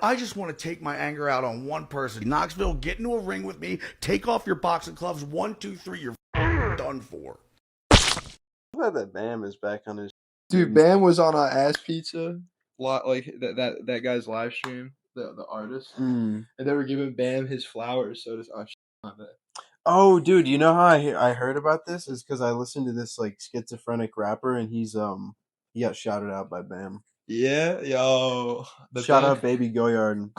I just want to take my anger out on one person. Knoxville, get into a ring with me. Take off your boxing gloves. 1, 2, 3. You're done for. I'm glad that Bam is back on his. Dude, Bam was on Ass Pizza, like that guy's live stream, the artist, and they were giving Bam his flowers. So does on that. Oh, dude, you know how I heard about this is because I listened to this like schizophrenic rapper, and he got shouted out by Bam. Yeah, yo, Shout out Baby Goyard.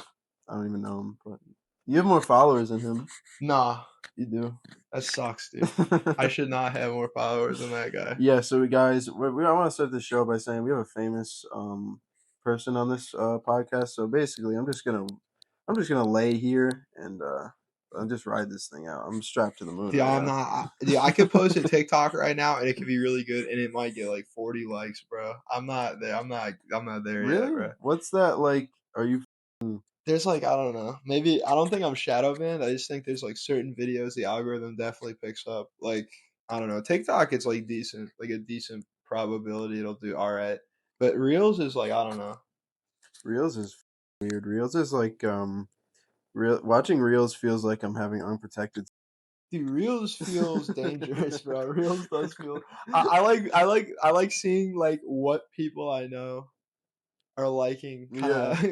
I don't even know him, but you have more followers than him. Nah, You do. that sucks, dude. I should not have more followers than that guy. Yeah, so guys, I want to start the show by saying we have a famous person on this podcast. So basically, I'm just gonna lay here and I'll just ride this thing out. I'm strapped to the moon. Dude, right I'm now. not. Dude, I could post a TikTok right now and it could be really good, and it might get like 40 likes, bro. I'm not there. I'm not there Really? yet, bro. What's that like? Are you? There's like, I don't know. Maybe I don't think I'm shadow banned. I just think there's like certain videos the algorithm definitely picks up. Like, I don't know. TikTok, it's like decent, like a decent probability it'll do all right. But Reels is like, I don't know. Reels is weird. Reels is like watching Reels feels like I'm having unprotected. Dude, Reels feels dangerous, bro. Reels does feel. I like seeing like what people I know are liking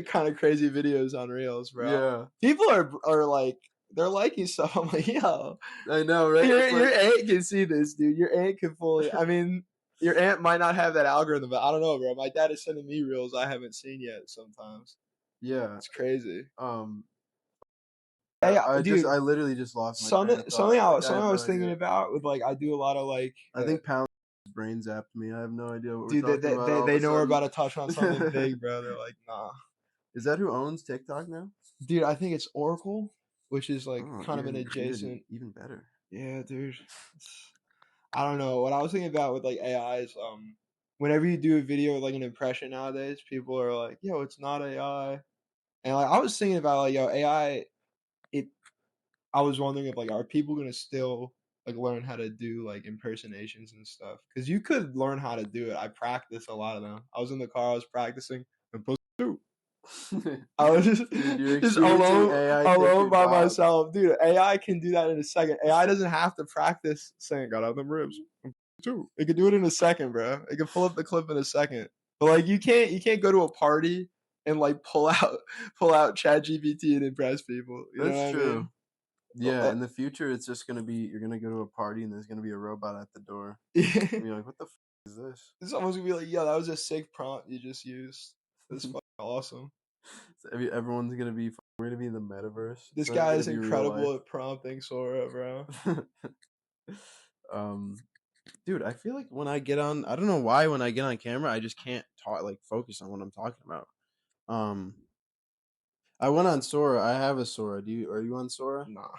kind of crazy videos on Reels, bro. Yeah, People are like they're liking stuff. I'm like, yo, I know, right? your aunt can see this, dude. Your aunt can fully. I mean, your aunt might not have that algorithm, but I don't know, bro. My dad is sending me Reels I haven't seen yet. Sometimes Yeah. it's crazy. Hey, Dude, I literally just lost my something train of thought. something I was thinking idea. about with like I do a lot of like. I think Pound brain zapped me. I have no idea what Dude, we're talking about. they know we're about to touch on something big, bro. They're like, nah. Is that who owns TikTok now? Dude, I think it's Oracle, which is like Oh, kind of an adjacent. even better. Yeah, dude. I don't know. What I was thinking about with like AI is whenever you do a video with like an impression nowadays, people are like, yo, it's not AI. And like I was thinking about like, yo, AI, it I was wondering if like are people gonna still like learn how to do like impersonations and stuff? Because you could learn how to do it. I practiced a lot of them. I was in the car, I was practicing imposter. I was just, Dude, just AI alone by myself. Dude, AI can do that in a second. AI doesn't have to practice saying got out them ribs. Too. It can do it in a second, bro. It can pull up the clip in a second. But like you can't go to a party and like pull out ChatGPT and impress people. You know what true. I mean? Yeah, in the future, it's just gonna be you're gonna go to a party and there's gonna be a robot at the door. Yeah. And you're like, what the is this? It's almost gonna be like, yo, that was a sick prompt you just used. That's fucking awesome. So everyone's gonna be we're gonna be in the metaverse. This guy is incredible at prompting Sora, bro. Dude, I feel like when I get on, I don't know why when I get on camera, I just can't talk like focus on what I'm talking about. I went on Sora. I have a Sora. Are you on Sora? Nah.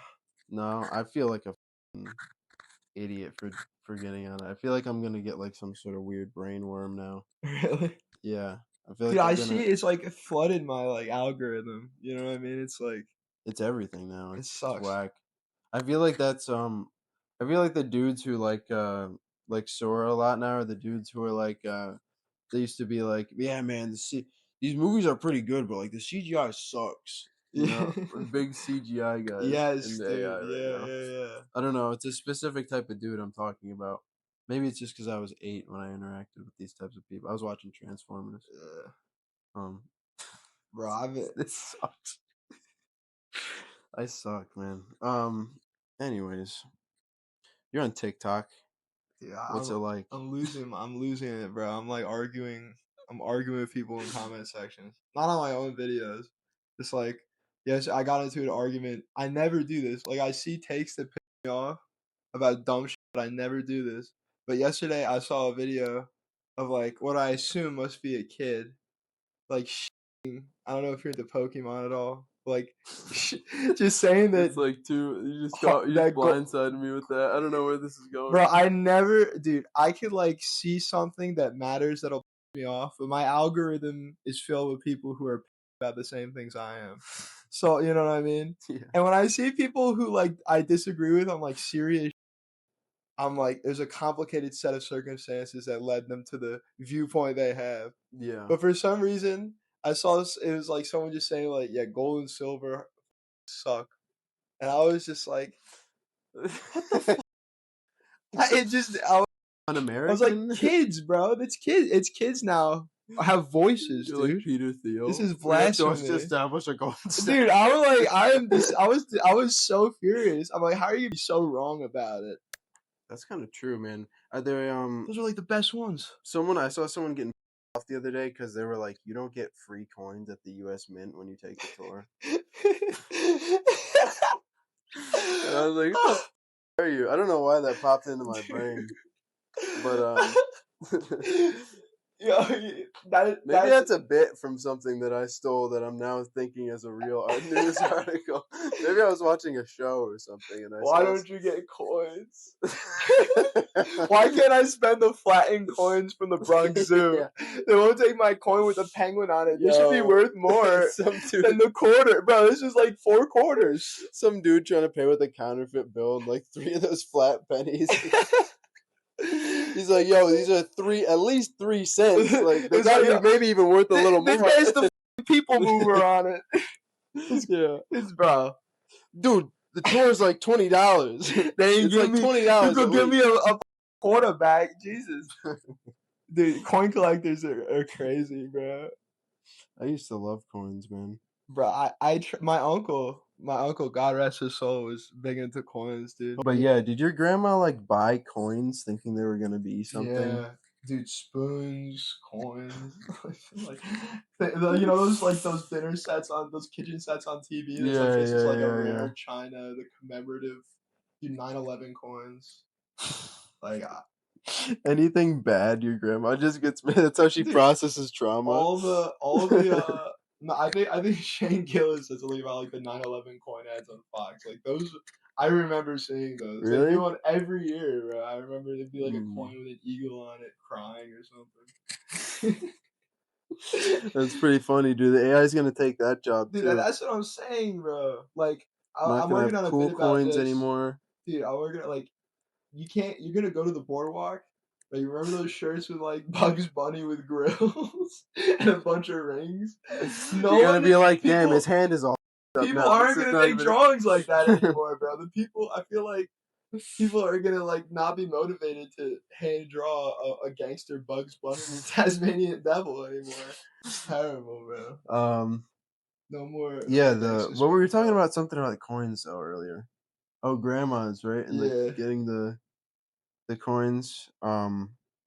No, I feel like a idiot for getting on it. I feel like I'm gonna get like some sort of weird brain worm now. Really? Yeah, I feel Dude, like I see it's like flooded my like algorithm. You know what I mean? It's like it's everything now. it It's sucks. whack. I feel like that's I feel like the dudes who like Sora a lot now are the dudes who are like they used to be like, yeah, man, these movies are pretty good, but like the CGI sucks. You know, we're big CGI guys Yes, in the dude. AI right now. Yeah. I don't know. It's a specific type of dude I'm talking about. Maybe it's just because I was 8 when I interacted with these types of people. I was watching Transformers. Bro, this sucks. I suck, man. Anyways, you're on TikTok. Yeah, What's it like? I'm losing it, bro. I'm like arguing. I'm arguing with people in comment sections. Not on my own videos. Just like, yes, I got into an argument. I never do this. Like, I see takes that piss me off about dumb shit, but I never do this. But yesterday, I saw a video of like what I assume must be a kid, like, I don't know if you're into Pokemon at all. Like, just saying that. It's like you just blindsided me with that. I don't know where this is going. Bro, dude, I could like see something that matters that'll piss me off, but my algorithm is filled with people who are about the same things I am. So, you know what I mean? Yeah. And when I see people who like I disagree with, I'm like serious. I'm like, there's a complicated set of circumstances that led them to the viewpoint they have. Yeah. But for some reason, I saw this. It was like someone just saying like, yeah, gold and silver suck, and I was just like, it just I was like, Un-American? kids, bro. That's kids. It's kids now. Have voices, You're like dude. Peter Thiel. This is We have to blasphemy. establish a gold Dude, standard. I was like, I was so furious. I'm like, how are you so wrong about it? That's kind of true, man. Are there Those are like the best ones. I saw someone getting off the other day because they were like, you don't get free coins at the U.S. Mint when you take the tour. And I was like, what the f- are you? I don't know why that popped into my brain, but Yo, maybe that's a bit from something that I stole that I'm now thinking as a real news article. Maybe I was watching a show or something, and I why saw. don't you get coins? Why can't I spend the flattened coins from the Bronx Zoo? Yeah. They won't take my coin with a penguin on it. This should be Yo, worth more some dude, than the quarter. Bro, this is like 4 quarters. some dude trying to pay with a counterfeit bill and like 3 of those flat pennies. He's like, yo, these are at least 3 cents. Like they It's gotta like, be maybe even worth a little This more. guy's the people mover on it. Yeah, It's bro. dude, the tour is like $20. They ain't It's give like me. $20. You could give me a quarterback. Jesus. Dude, coin collectors are crazy, bro. I used to love coins, man. Bro, my uncle, God rest his soul, was big into coins, dude. But yeah, did your grandma like buy coins thinking they were gonna be something? Yeah, dude, spoons, coins, like you know those dinner sets on those kitchen sets on TV. That's like this is like a rare china, the commemorative, 9/11 coins. Like anything bad, your grandma just gets mad. That's how she Dude, processes trauma. all the no, I think Shane Gillis said something about like the 9/11 coin ads on Fox. Like those, I remember seeing those. They Really? do one every year, bro. I remember there'd be like a Hmm. coin with an eagle on it, crying or something. That's pretty funny, dude. The AI is gonna take that job Dude, too. that's what I'm saying, bro. Like Not I'm gonna working have on a cool bit about coins this. anymore. Dude, I'm working like you're gonna go to the boardwalk. Like, you remember those shirts with like Bugs Bunny with grills and a bunch of rings? No You're gonna one, be like, damn, people, his hand is all up people now. aren't This is gonna not make even- drawings like that anymore, bro. The people, I feel like people are gonna like not be motivated to hand draw a gangster Bugs Bunny Tasmanian devil anymore. It's terrible, bro. No more. Yeah, gangster what were you talking SpongeBob. about? Something about coins though earlier. Oh, grandmas, right? And Yeah. like getting the coins.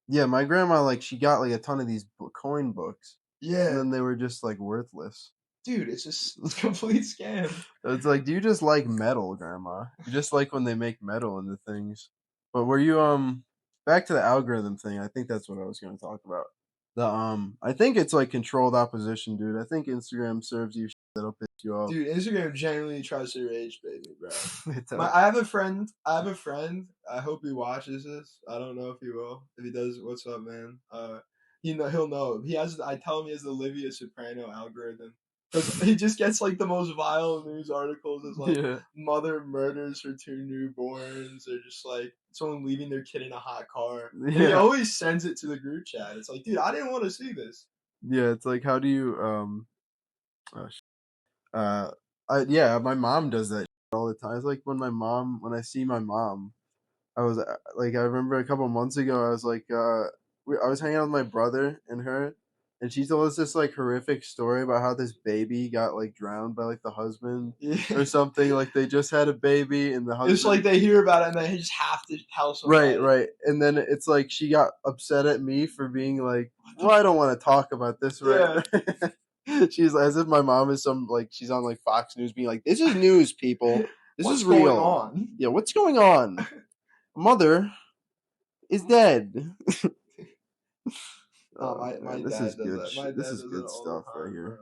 Yeah, my grandma like she got like a ton of these coin books, and Yeah, then they were just like worthless. dude, it's a complete scam. It's like, do you just like metal, grandma? You just like when they make metal into things. But were you back to the algorithm thing? I think that's what I was going to talk about. I think it's like controlled opposition, dude. I think Instagram serves you shit that'll piss you off. Dude, Instagram genuinely tries to rage bait me, bro. It's I have a friend. I hope he watches this. I don't know if he will. If he does, what's up, man? He'll know. I tell him he has the Olivia Soprano algorithm. Because he just gets like the most vile news articles as like yeah. mother murders her 2 newborns, or just like someone leaving their kid in a hot car. And he Yeah. always sends it to the group chat. It's like, dude, I didn't want to see this. Yeah, it's like, how do you oh, yeah, my mom does that all the time. It's like when I see my mom, I was like, I remember a couple months ago, I was like, I was hanging out with my brother and her, and she told us this like horrific story about how this baby got like drowned by like the husband or something. Like they just had a baby, and the husband. It's like they hear about it and they just have to tell somebody. Right. And then it's like she got upset at me for being like, well, I don't want to talk about this, right? Yeah. She's as if my mom is some like she's on like Fox News being like, this is news, people. This What's is real. going on? Yeah, what's going on? Mother is dead. My man, this dad is does good. that. My dad This does is good it all stuff the time, right here.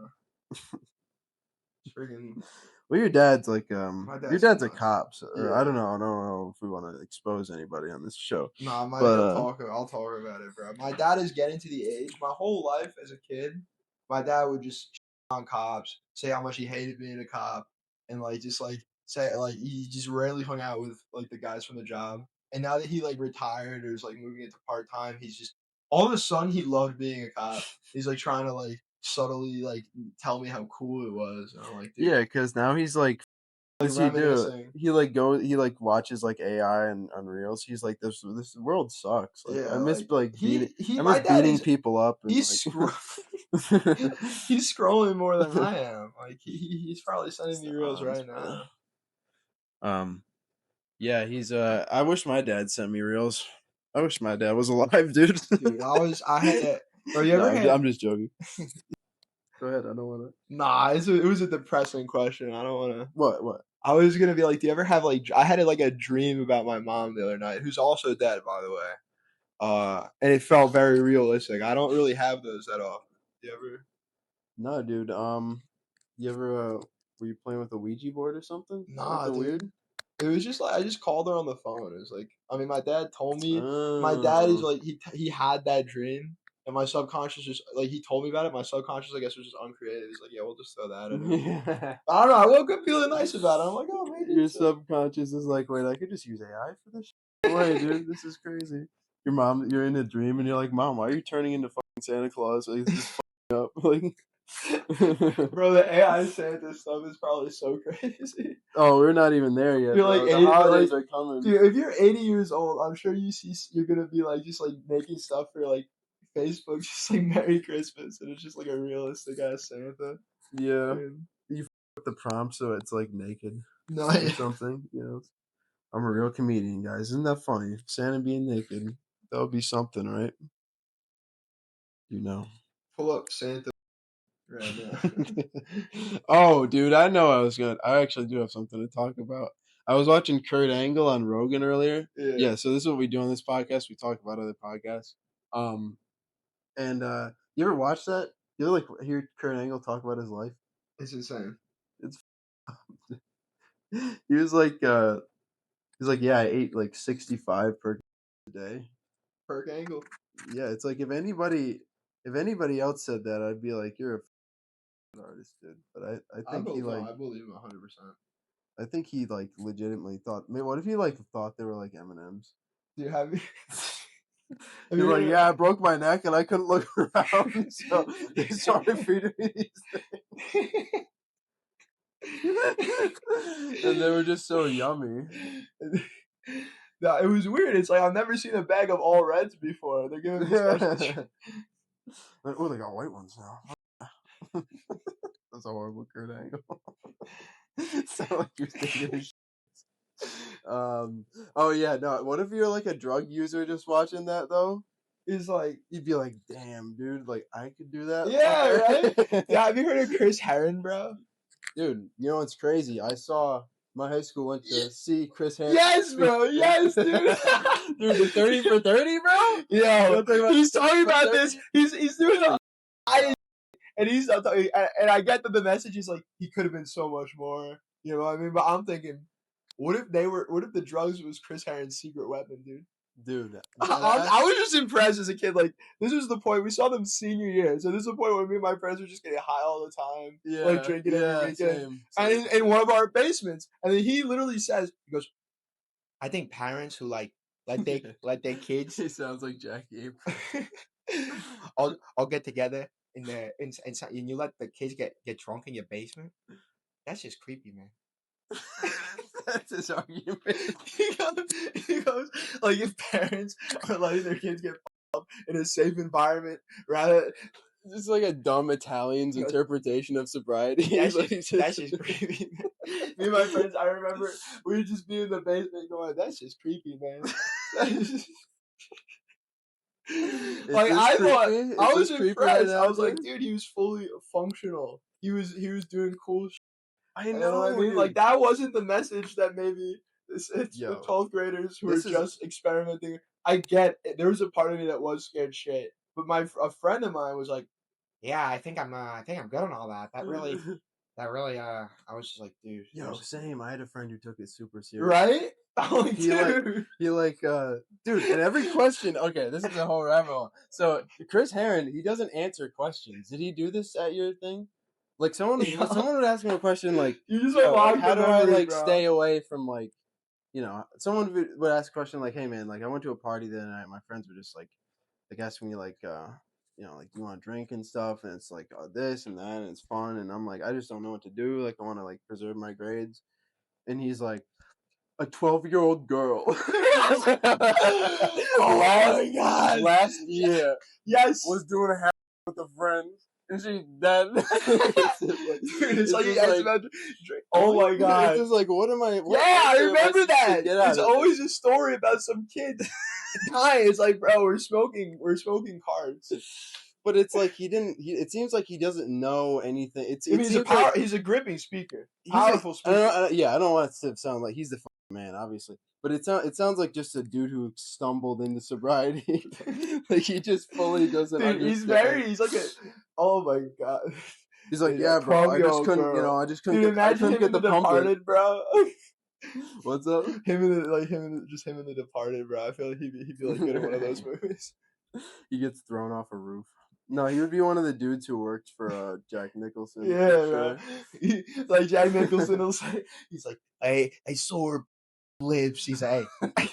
Freaking. Well, your dad's like My your dad's a nuts. cop, so, or Yeah. I don't know if we want to expose anybody on this show. Nah, I'll talk about it, bro. My dad is getting to the age. My whole life as a kid, my dad would just on cops, say how much he hated being a cop, and like just like say like he just rarely hung out with like the guys from the job. And now that he like retired or is like moving into part time, he's just all of a sudden he loved being a cop. He's like trying to like subtly like tell me how cool it was. And I'm like, dude, Yeah, because now he's like, what does he do? reminiscing. He watches like AI and Unreals. He's like, this world sucks. Like Yeah, I miss like beating he I my miss dad beating is people up and he's like he's scrolling more than I am. Like he's probably sending me reels right bro. now. Yeah, he's I wish my dad sent me reels. I wish my dad was alive, dude. Dude, I had bro, you No, ever had I'm just joking. Go ahead, I don't wanna Nah, it was a depressing question. I don't wanna What? I was gonna be like, do you ever have like I had like a dream about my mom the other night, who's also dead, by the way. And it felt very realistic. I don't really have those that often. You ever? No, dude. You ever were you playing with a Ouija board or something? Nah, Something dude. weird? It was just like I just called her on the phone. It was like I mean, my dad told me. My dad is Oh. like he had that dream, and my subconscious just like he told me about it. My subconscious, I guess, was just uncreative. He's like, yeah, we'll just throw that in. Yeah. I don't know. I woke up feeling nice about it. I'm like, oh, maybe Your it's subconscious is like, wait, I could just use AI for this shit? Wait, dude, this is crazy. Your mom, you're in a dream and you're like, Mom, why are you turning into fucking Santa Claus? Like, this is fucking up. Like, Bro, the AI Santa stuff is probably so crazy. oh, we're not even there yet, You're bro. like The 80, holidays like, are coming. dude, if you're 80 years old, I'm sure you're gonna be like just like making stuff for like Facebook, just like Merry Christmas, and it's just like a realistic ass Santa. Yeah. Dude. You with the prompt so it's like naked No, or something, you know. I'm a real comedian, guys. Isn't that funny? Santa being naked. That would be something, right? You know. pull up Santa right now. Oh, dude, I know I actually do have something to talk about. I was watching Kurt Angle on Rogan earlier. Yeah, Yeah, so this is what we do on this podcast. We talk about other podcasts. And you ever watch that? You ever like hear Kurt Angle talk about his life? it's insane. It's he was like yeah, I ate like 65 per day. Perk angle. Yeah, it's like if anybody else said that, I'd be like, you're a artist, dude. But I think he like I believe him 100%. I think he like legitimately thought. Man, what if he like thought they were like M&Ms? Do you have you? Have He's you like, heard yeah, I broke my neck and I couldn't look around, so they started feeding me these things, and they were just so yummy. No, it was weird. It's like I've never seen a bag of all reds before. They're giving me special. Like, oh, they got white ones now. That's a horrible Kurt Angle. Sound like you're thinking of oh yeah, no. What if you're like a drug user just watching that though? It's like, You'd be like, damn, dude, like I could do that. yeah, right? Yeah, have you heard of Chris Herren, bro? Dude, you know what's crazy? I saw my high school went to see Chris Herren. Yes, bro. Yes, dude. Dude, the 30 for 30, bro? Yo, he's talking about this. He's doing a and he's not talking, and I get that the message is like he could have been so much more. You know what I mean? But I'm thinking, what if the drugs was Chris Herren's secret weapon, dude? Dude, I was just impressed as a kid. Like this was the point we saw them senior year, so this is the point where me and my friends were just getting high all the time, like drinking every weekend, and in one of our basements. And then he literally says, he goes, "I think parents who like let their kids." He sounds like Jackie Apron. I'll get together and you let the kids get drunk in your basement. That's just creepy, man. That's his argument. He goes, like if parents are letting their kids get up in a safe environment, rather It's like a dumb Italian's He goes, interpretation of sobriety. that's just creepy. Man. Me and my friends, I remember we would just be in the basement going, "That's just creepy, man." Like I thought, I was impressed. I was like, dude, he was fully functional. He was doing cool. I You know what I mean? dude. Like that wasn't the message that maybe it's Yo, the 12th graders who were this is- just experimenting. I get it. There was a part of me that was scared shit, but a friend of mine was like, "Yeah, I think I'm good on all that. That really, I was just like, dude, Yo, same. I had a friend who took it super serious. right? I'm like, dude. Dude, and every question. Okay, this is a whole rabbit hole. So Chris Herren, he doesn't answer questions. Did he do this at your thing? Like someone would ask him a question like, You just "Yo, like, how do I like bro. stay away from like, someone would ask a question like, hey man, like I went to a party the other night. My friends were just like asking me like, like, you want to drink and stuff, and it's like this and that, and it's fun, and I'm like, I just don't know what to do. Like, I want to like preserve my grades, and he's like, a 12-year-old girl. Oh my god! Last year, Yes, was doing a half with a friend, and she dead. it's like you guys about to drink. Oh my god! It's just like, what am I? What I answer am I remember supposed to that. get out It's of always a story about some kid dying. It's like, bro, we're smoking cards. But it's like it seems like he doesn't know anything. I mean, he's a gripping speaker, powerful speaker. I don't want it to sound like he's the man, obviously, but it sounds like just a dude who stumbled into sobriety. Like, he just fully doesn't. Dude, he's like a. Oh my god. He's like, yeah, bro. I just couldn't, girl. I just couldn't. Dude, I couldn't him get in the Departed, bro. What's up? Him in the Departed, bro. I feel like he'd be like good in one of those movies. He gets thrown off a roof. No, he would be one of the dudes who worked for Jack Nicholson. Yeah, sure. like Jack Nicholson will say, he's like, I saw her lips. He's like, hey,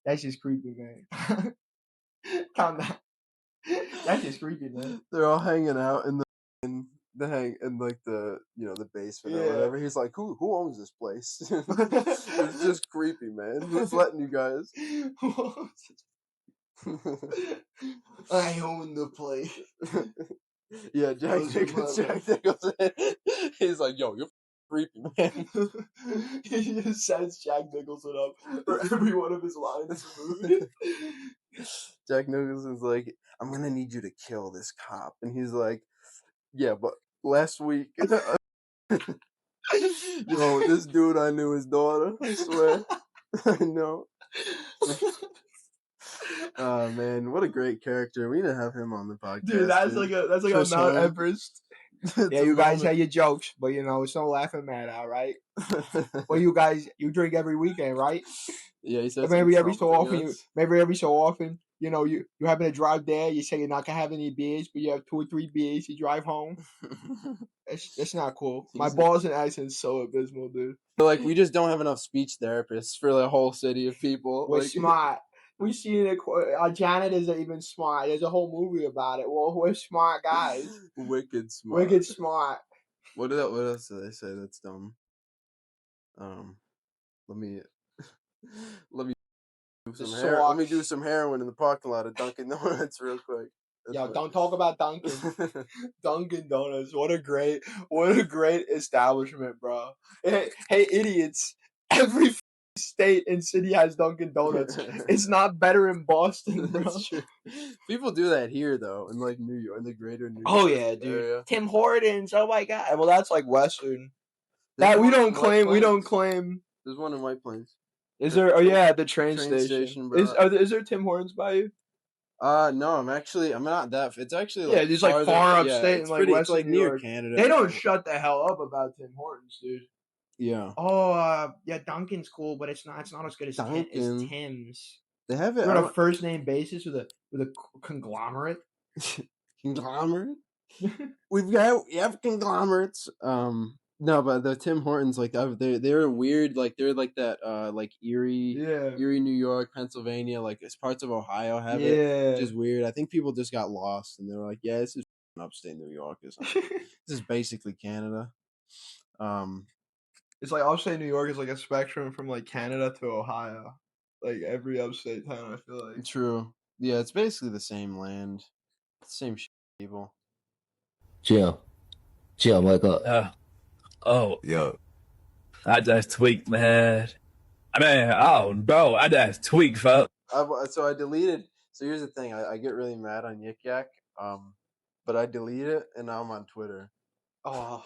that's just creepy, man. Calm down. That's just creepy, man. They're all hanging out in the basement or whatever. He's like, who owns this place? It's just creepy, man. Who's letting you guys? I own the place. Yeah, Jack Nicholson. He's like, yo, you're creepy, man. He just sets Jack Nicholson up for every one of his lines in the movie. Jack Nicholson's like, I'm gonna need you to kill this cop, and he's like, yeah, but last week, this dude, I knew his daughter. I swear, I know. Oh man, what a great character! We need to have him on the podcast. Dude, that's like a Mount Everest. Yeah, you guys have your jokes, but it's no laughing matter, all right? Well, you guys, you drink every weekend, right? Yeah, he says maybe every so often, you happen to drive there. You say you're not gonna have any beers, but you have 2 or 3 beers. You drive home. That's not cool. My balls and accent's so abysmal, dude. Like, we just don't have enough speech therapists for the whole city of people. We're smart. We see our janitors are even smart. There's a whole movie about it. Well, we're smart guys. Wicked smart. Wicked smart. What else do they say that's dumb? Let me do some Let me do some heroin in the parking lot of Dunkin' Donuts real quick. Don't talk about Dunkin'. Dunkin' Donuts. What a great establishment, bro. Hey, idiots. Every state and city has Dunkin' Donuts. It's not better in Boston, bro. That's true. People do that here, though, in like New York, in the greater New York. Oh yeah, dude. Area. Tim Hortons. Oh my god. Well, that's like Western. That we don't claim. There's one in White Plains. Is there? Oh yeah, the train station. Bro. Is there Tim Hortons by you? No, I'm not that. It's actually like it's like far upstate and like West, New near York. Canada. They don't shut the hell up about Tim Hortons, dude. Yeah. Oh, yeah, Dunkin's cool, but it's not as good as Tim's. They have it on a first name basis with a conglomerate. Conglomerate. We have conglomerates. No, but the Tim Hortons, like, they're weird, like they're like that, like Erie, New York, Pennsylvania, like parts of Ohio have it, which is weird. I think people just got lost and they were like, yeah, this is upstate New York, this is basically Canada. It's like upstate New York is like a spectrum from like Canada to Ohio, like every upstate town. I feel like true. Yeah, it's basically the same land, same people. Jim, wake up. Oh, yo, I just tweaked, man. I mean, bro, I just tweaked, folks. So I deleted. So here's the thing: I get really mad on Yik Yak, but I delete it, and now I'm on Twitter. Oh,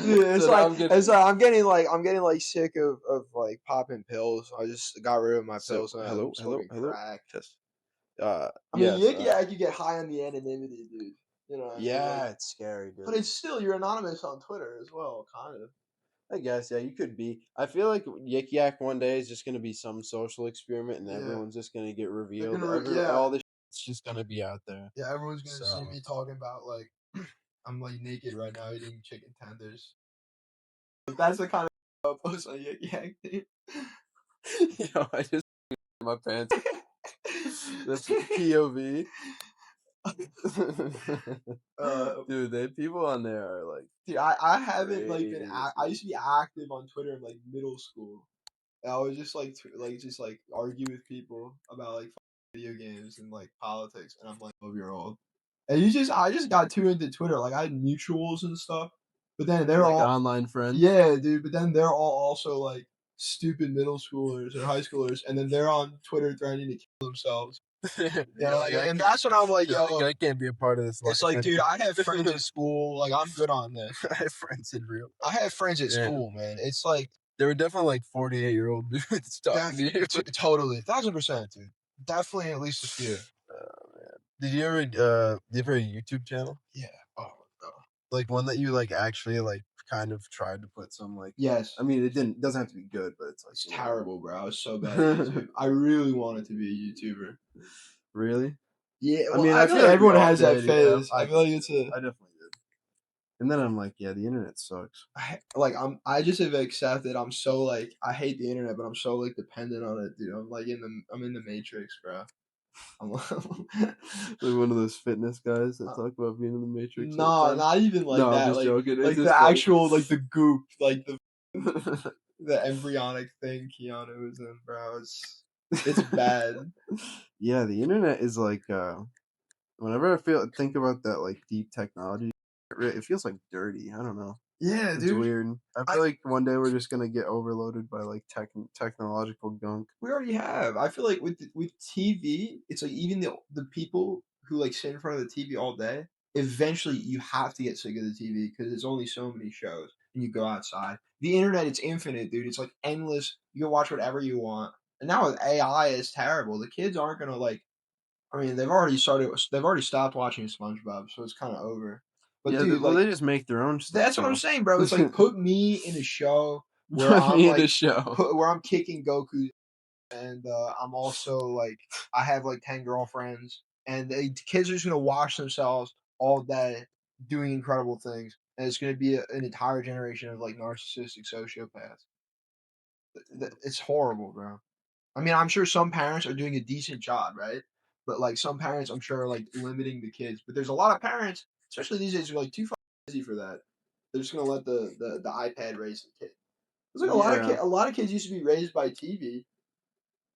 yeah, it's like I'm getting like sick of like popping pills. I just got rid of my pills. Hello. Yes. I mean, Yik Yak, you get high on the anonymity, dude. You know. Yeah, it's scary, dude. But it's still, you're anonymous on Twitter as well, kind of. I guess, yeah, you could be. I feel like Yik Yak one day is just gonna be some social experiment, and everyone's just gonna get revealed. All this it's just gonna be out there. Yeah, everyone's gonna see me talking about like I'm like naked right now eating chicken tenders. That's the kind of post on Yik Yak, dude. Yo, I just my pants. That's POV. Dude, they people on there are like, Dude, I haven't like been. crazy. I used to be active on Twitter in like middle school. And I was just like just like argue with people about like video games and like politics, and I'm like 12-year-old. And I just got too into Twitter. Like I had mutuals and stuff, but then they're like all online friends. yeah, dude. But then they're all also like stupid middle schoolers or high schoolers, and then they're on Twitter threatening to kill themselves. Yeah, like, and that's when I'm like, yo, I can't be a part of this. it's like, dude, I have friends at school. Like, I'm good on this. I have friends in real. I have friends at Yeah. school, man. It's like There were definitely like 48-year-old dudes talking to you. totally, 1,000%, dude. Definitely at least a few. Did you ever have a YouTube channel? Yeah. Oh no. Like one that you like actually like kind of tried to put some like. Yes. I mean, it doesn't have to be good, but it's like It's terrible, bro. I was so bad at YouTube. I really wanted to be a YouTuber. Really? Yeah. I Well, mean, I I feel feel like like everyone we all has that did, yeah. phase. I feel like it's a. I definitely did. And then I'm like, yeah, the internet sucks. I just have accepted. I'm so like I hate the internet, but I'm so like dependent on it, dude. I'm in the matrix, bro. I'm Like one of those fitness guys that talk about being in the Matrix. no, not even like No, that. I'm just like, joking. like It's the just like- actual like the goop, like the embryonic thing Keanu was in, bro. It's bad. Yeah, the internet is like whenever I think about that like deep technology, it feels like dirty. I don't know. Yeah, It's dude. weird. I feel like one day we're just gonna get overloaded by like technological gunk. We already have. I feel like with TV, it's like even the people who like sit in front of the TV all day, eventually you have to get sick of the TV because there's only so many shows, and you go outside. The internet, it's infinite, dude. It's like endless. You can watch whatever you want. And now with AI, it's terrible. The kids aren't gonna like. I mean, they've already stopped watching SpongeBob, so it's kind of over. But Yeah, dude, well, like they just make their own stuff. that's what I'm now. saying, bro. It's like put me in a show where Put I'm me in like a show. where I'm kicking Goku, and I'm also like I have like 10 girlfriends, and the kids are just gonna wash themselves all day doing incredible things, and it's gonna be an entire generation of like narcissistic sociopaths. It's horrible, bro. I mean, I'm sure some parents are doing a decent job, right? But like some parents, I'm sure are like limiting the kids. But there's a lot of parents, especially these days, who are like too busy for that. They're just gonna let the iPad raise the kid. There's like a lot of kids used to be raised by TV.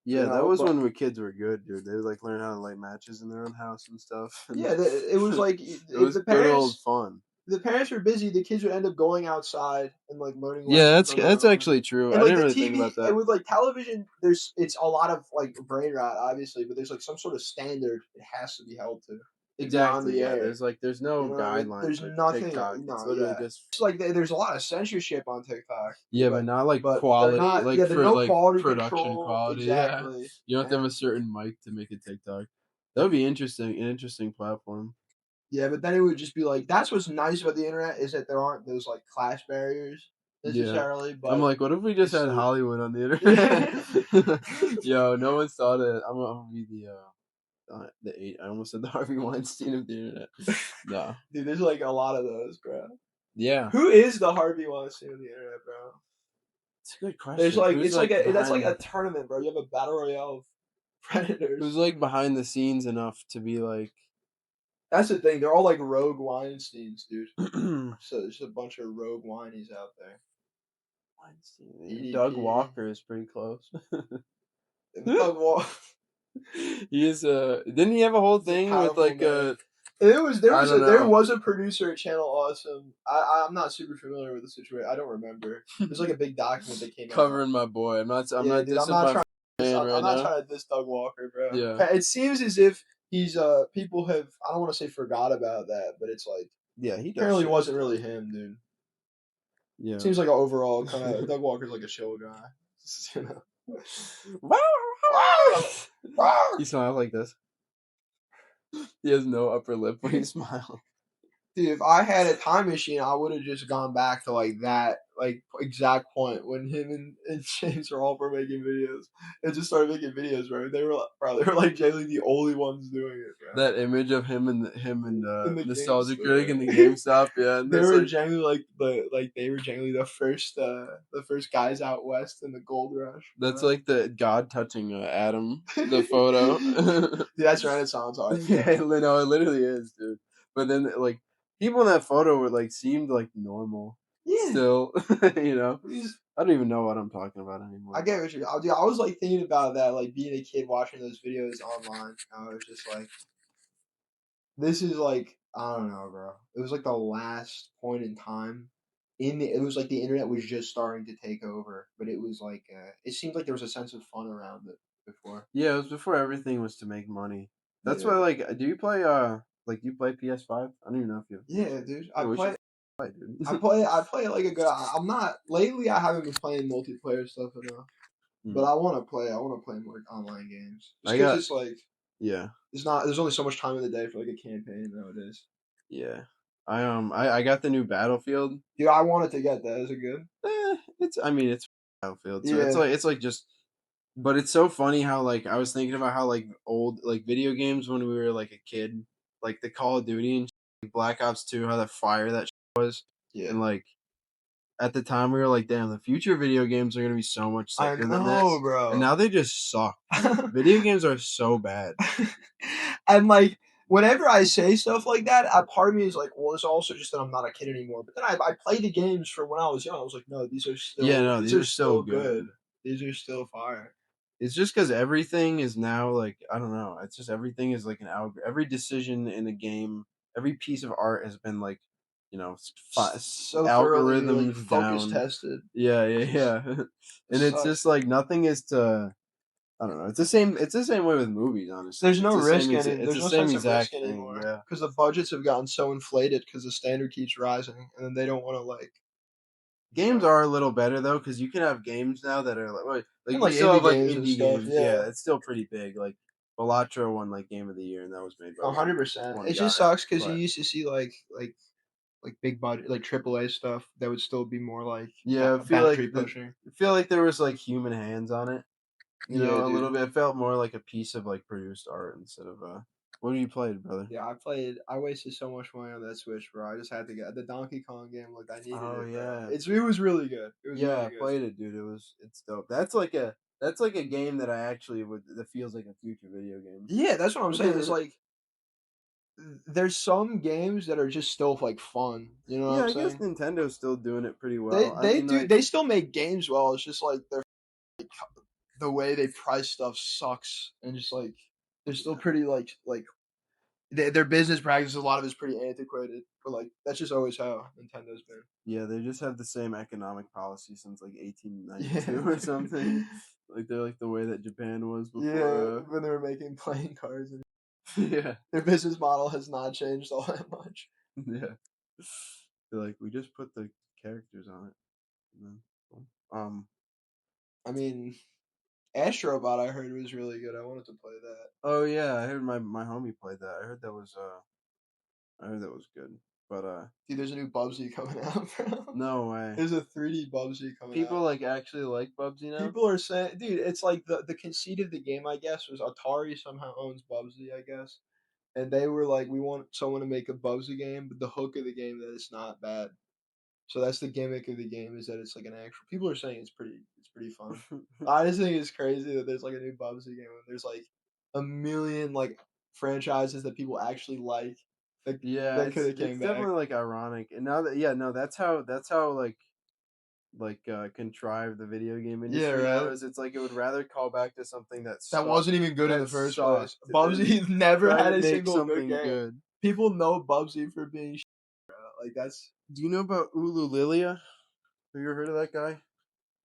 Yeah, You know, that was but- when we kids were good, dude. They would like learn how to light matches in their own house and stuff. And Yeah, it was like it if was the good old parents fun. the parents were busy, the kids would end up going outside and like learning. Yeah, lessons on their that's own. actually true. And I like didn't the really TV, think about that. and with like television, it's a lot of like brain rot, obviously, but there's like some sort of standard it has to be held to. Exactly. The Yeah, air. there's no You know what I mean? guidelines. There's for nothing. TikTok. No, It's literally yeah. just It's like there's a lot of censorship on TikTok. yeah, but not like but they're quality, not- like yeah, there's for no like quality production control. quality. Exactly. Yeah, you don't have to have a certain mic to make a TikTok. That would be interesting. An interesting platform. Yeah, but then it would just be like that's what's nice about the internet is that there aren't those like class barriers necessarily. But I'm like, what if we just it's had still- Hollywood on the internet? Yo, no one saw that. I'm gonna be the eight. I almost said the Harvey Weinstein of the internet. No. dude, there's like a lot of those, bro. Yeah. Who is the Harvey Weinstein of the internet, bro? It's a good question. There's like Who's, it's like a that's like behind- a tournament, bro. You have a battle royale of predators. Who's like behind the scenes enough to be like That's the thing. They're all like rogue Weinsteins, dude. So there's a bunch of rogue Weinies out there. Weinstein. Doug Walker is pretty close. Doug Walker. He is didn't he have a whole thing with powerful like guy. There know. was a producer at Channel Awesome. I'm not super familiar with the situation. I don't remember. There's like a big document that came out. covering my boy. I'm not dude, dissing I'm not my trying. man I'm right not now. trying to diss Doug Walker, bro. Yeah. It seems as if he's people have I don't want to say forgot about that, but it's like Yeah, he does apparently shit. wasn't really him, dude. Yeah. Seems like an overall kind of Doug Walker's like a chill guy. You know? He smiles like this. He has no upper lip when he smiles. Dude, if I had a time machine, I would have just gone back to like that, like exact point when him and James Rolfe were making videos and just started making videos, bro. They were like generally the only ones doing it, bro. That image of him and In the Nostalgia GameStop. Critic in the GameStop, yeah. And They there's were like, genuinely they were genuinely the first guys out west in the gold rush. that's bro. like the God touching Adam, the photo. Dude, that's Renaissance art. Yeah, no, it literally is, dude. But then like people in that photo were like seemed like normal. Yeah. Still, you know. These- I don't even know what I'm talking about anymore. I get what you. Dude, I was like thinking about that, like being a kid watching those videos online. I was just like, this is like I don't know, bro. It was like the last point in time. It was like the internet was just starting to take over, but it was like it seemed like there was a sense of fun around it before. Yeah, it was before everything was to make money. That's Yeah. why, like, do you play you play PS5? I don't even know if you. Yeah, dude. I we play. should play, dude. I play like a good. I'm not lately. I haven't been playing multiplayer stuff enough, but I want to play. I want to play more online games. Just because it's like Yeah, it's not. There's only so much time in the day for like a campaign nowadays. yeah. I got the new Battlefield. Dude, I wanted to get that. Is it good? It's Battlefield, so Yeah. it's like just. But it's so funny how like I was thinking about how like old like video games when we were like a kid, like the Call of Duty and like, Black Ops 2, how that fire that was, Yeah. and like at the time we were like, damn, the future video games are gonna be so much I sicker than know, this, bro. and now they just suck. Video games are so bad. And like whenever I say stuff like that, a part of me is like, well, it's also just that I'm not a kid anymore. But then I played the games from when I was young. I was like, no, these are still These are so good. These are still fire. It's just because everything is now like I don't know. It's just everything is like an every decision in a game, every piece of art has been like, you know, So thoroughly, like, algorithms focus down. tested. Yeah, and it's just like nothing is to. I don't know. It's the same. It's the same way with movies, honestly. There's no It's the risk same in it. It's There's the no same sense of exact risk thing. anymore. Yeah. Because the budgets have gotten so inflated because the standard keeps rising, and then they don't want to like. Games are a little better though because you can have games now that are like you like still have indie like games and indie stuff, games. yeah. It's still pretty big. Like Balatro won like Game of the Year, and that was made by 100%. one It just guy, sucks because you but- used to see like big budget, like AAA stuff that would still be more like Yeah, I feel boundary like pushing. I feel like there was like human hands on it. You know, Yeah, a little dude. bit. It felt more like a piece of like produced art instead of What have you played, brother? Yeah, I wasted so much money on that Switch, bro. I just had to get the Donkey Kong game. Like I needed it. Bro. Yeah. It was really good. It was really I good. played it, dude. It's dope. That's like a game that I actually would that feels like a future video game. Yeah, that's what I'm saying. It's like there's some games that are just still like fun. You know what I'm saying? I guess Nintendo's still doing it pretty well. They still make games well. It's just like the way they price stuff sucks, and just like they're still pretty like their business practice. A lot of it's pretty antiquated, but like that's just always how Nintendo's been. Yeah, they just have the same economic policy since like 1892 or something. Like they're like the way that Japan was before. When they were making playing cards. And Yeah, their business model has not changed all that much. yeah. They're like, we just put the characters on it. And then, I mean, Astrobot I heard was really good. I wanted to play that. Oh yeah, I heard my homie played that. I heard that was good. But dude, there's a new Bubsy coming out, bro. No way. There's a 3D Bubsy coming out. People like actually like Bubsy now. People are saying, dude, it's like the conceit of the game, I guess, was Atari somehow owns Bubsy, I guess. And they were like, we want someone to make a Bubsy game, but the hook of the game that it's not bad. So that's the gimmick of the game, is that it's like an actual. People are saying it's pretty fun. I just think it's crazy that there's like a new Bubsy game and there's like a million like franchises that people actually like. That could have came it's back. definitely like ironic. And now that that's how like contrived the video game industry now is. It's like it would rather call back to something that wasn't even good in the first place. sucked, Bubsy never try had to a make single good something game. good. People know Bubsy for being bro. Like that's. Do you know about Ulu Lilia? Have you ever heard of that guy?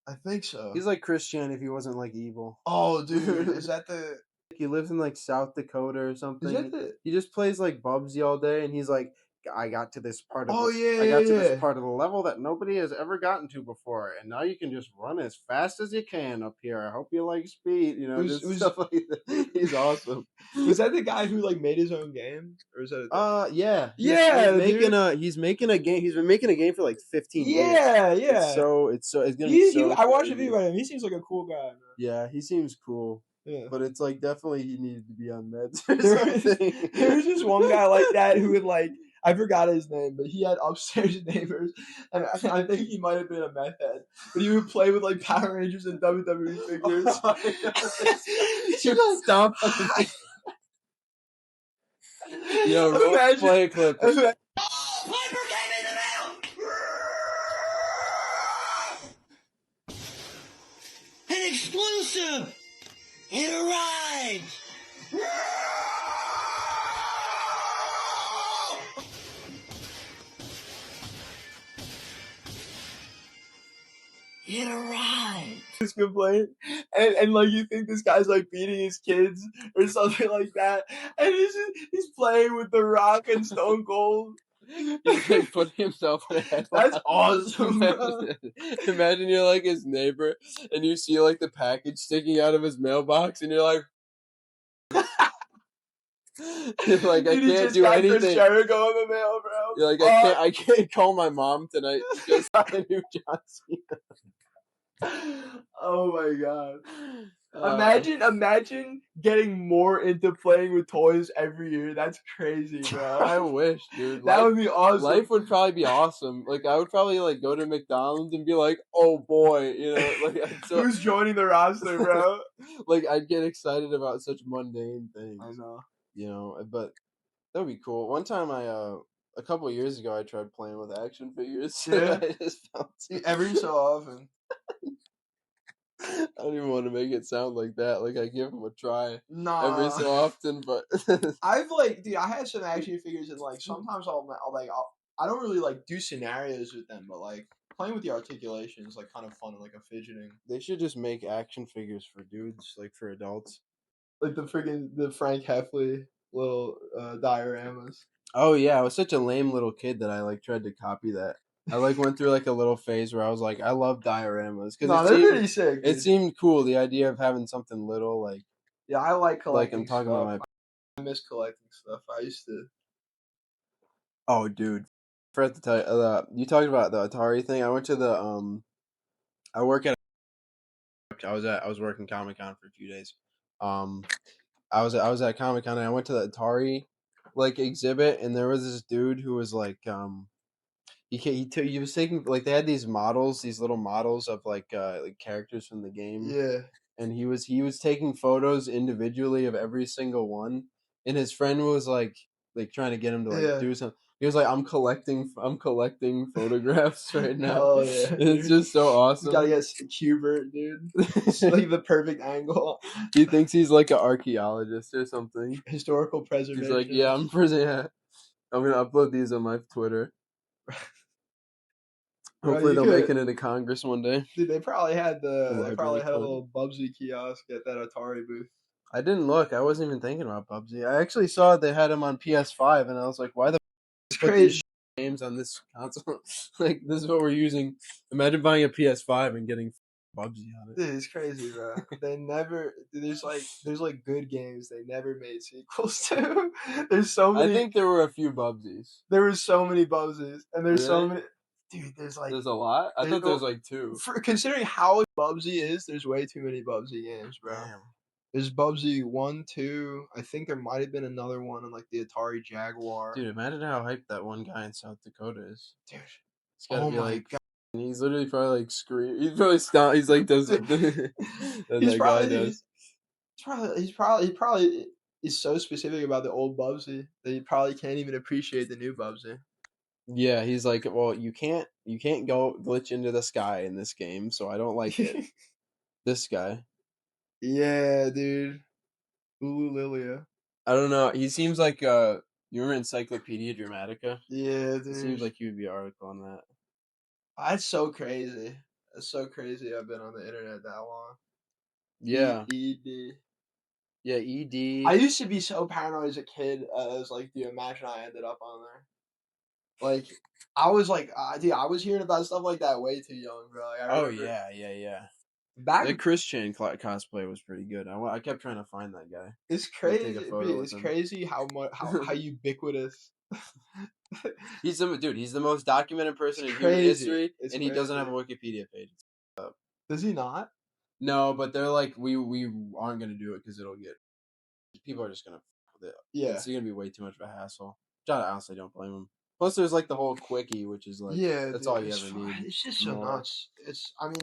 I think so. He's like Christian if he wasn't like evil. Oh, dude, is that the? He lives in like South Dakota or something. Is that the? He just plays like Bubsy all day, and he's like, I got to this part of Oh, yeah, I got yeah, to this yeah. part of the level that nobody has ever gotten to before, and now you can just run as fast as you can up here. I hope you like speed, you know, just stuff like that. He's awesome. Was that the guy who like made his own game, or is that? Yeah, Yeah, he's making dude. he's making a game. He's been making a game for like 15 years. Yeah, yeah. It's gonna be so. I watched a crazy. video about him. He seems like a cool guy, man. Yeah, he seems cool. Yeah. But it's like definitely he needed to be on meds or something. There was just one guy like that who would like, I forgot his name, but he had upstairs neighbors, and I think he might have been a meth head. But he would play with like Power Rangers and WWE figures. Stop. Yo, Imagine- play a clip. Piper came in the mail! An exclusive! It arrived! It arrived! Just complaint, and like you think this guy's like beating his kids or something like that, and he's playing with The Rock and Stone Cold. He's like putting himself in a headlock. That's awesome, bro. Imagine you're like his neighbor and you see like the package sticking out of his mailbox and you're like, you're like, Dude, I he can't just do got Chris anything. Jericho in the mail, bro. You're like, I can't call my mom tonight because I knew John Cena. Oh my god. Imagine getting more into playing with toys every year. That's crazy, bro. I wish, dude. That would be awesome. Life would probably be awesome. Like I would probably like go to McDonald's and be like, "Oh boy," you know, like Who's joining the roster, bro? like I'd get excited about such mundane things. I know. You know, but that would be cool. One time a couple of years ago I tried playing with action figures. Yeah. I just felt Every so often. I don't even want to make it sound like that. Like I give them a try Nah. every so often, but I've like, dude, I had some action figures and like sometimes I don't really like do scenarios with them, but like playing with the articulation is like kind of fun and like a fidgeting. they should just make action figures for dudes, like for adults. Like the Frank Heffley little dioramas. Oh yeah, I was such a lame little kid that I like tried to copy that. I like went through like a little phase where I was like, I love dioramas No, they're pretty sick. It Dude. seemed cool, the idea of having something little like. Yeah, I like collecting. I'm talking stuff. about I miss collecting stuff. I used to. Oh, dude, forgot to tell you. You talked about the Atari thing. I went to the I work at. I was working Comic-Con for a few days. I was at Comic-Con and I went to the Atari like exhibit and there was this dude who was like he was taking like they had these little models of like characters from the game. Yeah. And he was taking photos individually of every single one and his friend was like trying to get him to like do something. He was like, I'm collecting photographs right now. Oh yeah. It's just so awesome. You gotta get Hubert, dude. It's like the perfect angle. He thinks he's like an archaeologist or something. Historical preservation. He's like, yeah, I'm gonna upload these on my Twitter. Hopefully they'll make it into Congress one day. Dude, they probably had a Library little Bubsy kiosk at that Atari booth. I didn't look. I wasn't even thinking about Bubsy. I actually saw they had him on PS5, and I was like, why the It's put crazy. these games on this console? Like, this is what we're using. Imagine buying a PS5 and getting Bubsy on it. Dude, it's crazy, bro. They never. There's like good games they never made sequels to. There's so many. I think there were a few Bubsies. There were so many Bubsies, and there's so Really? many. Dude, there's like. There's a lot. I thought there was like 2. For considering how Bubsy is, there's way too many Bubsy games, bro. Damn. There's Bubsy 1, 2. I think there might have been another one on like the Atari Jaguar. Dude, imagine how hyped that one guy in South Dakota is. Dude. It's gotta Oh be my like. God. He's literally probably like scream. He's probably stop. He's like does. He's probably is so specific about the old Bubsy that he probably can't even appreciate the new Bubsy. Yeah, he's like, well, you can't go glitch into the sky in this game, so I don't like it. This guy. Yeah, dude. Ulu Lilia. I don't know. He seems like you remember Encyclopedia Dramatica? Yeah, It dude. seems like he would be an article on that. That's so crazy. That's so crazy. I've been on the internet that long. Yeah. ED. Yeah, ED. I used to be so paranoid as a kid. I was like, dude, imagine I ended up on there. Like, I was like, dude, I was hearing about stuff like that way too young, bro. Like, I Oh remember yeah. back. The Christian cosplay was pretty good. I kept trying to find that guy. It's Like, take a crazy, photo dude. with It's him. crazy how much how ubiquitous. He's the most documented person It's in human crazy. history, It's and he doesn't have a crazy. Wikipedia page. Does he not? No, but they're like, we aren't gonna do it because it'll get people are just gonna with it. Yeah. It's gonna be way too much of a hassle. Which I honestly don't blame him. Plus, there's like the whole quickie, which is like Yeah, that's dude, all you ever need. It's just so more. nuts. I mean,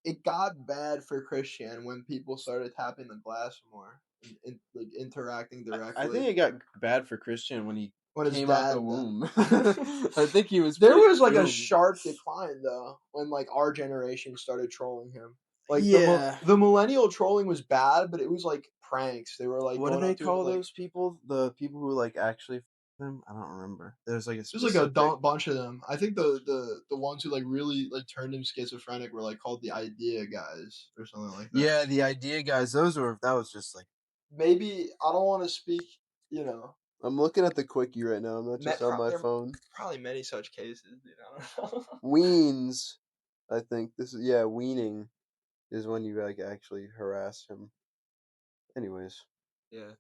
it got bad for Christian when people started tapping the glass more and like interacting directly. I think it got bad for Christian when he when his came out the dad womb. I think he was. There pretty was like a doomed. sharp decline though when like our generation started trolling him. Like Yeah. the millennial trolling was bad, but it was like pranks. They were like What do going they up to him, call like, those people? The people who like actually them? I don't remember. There's like a there's like specific. a bunch of them. I think the ones who like really like turned him schizophrenic were like called the idea guys or something like that. Yeah, the idea guys. That was just like. Maybe I don't want to speak. You know, I'm looking at the quickie right now. I'm not just on my there phone. probably many such cases. Dude, I don't know. Weens. I think this is weaning is when you like actually harass him. Anyways. Yeah.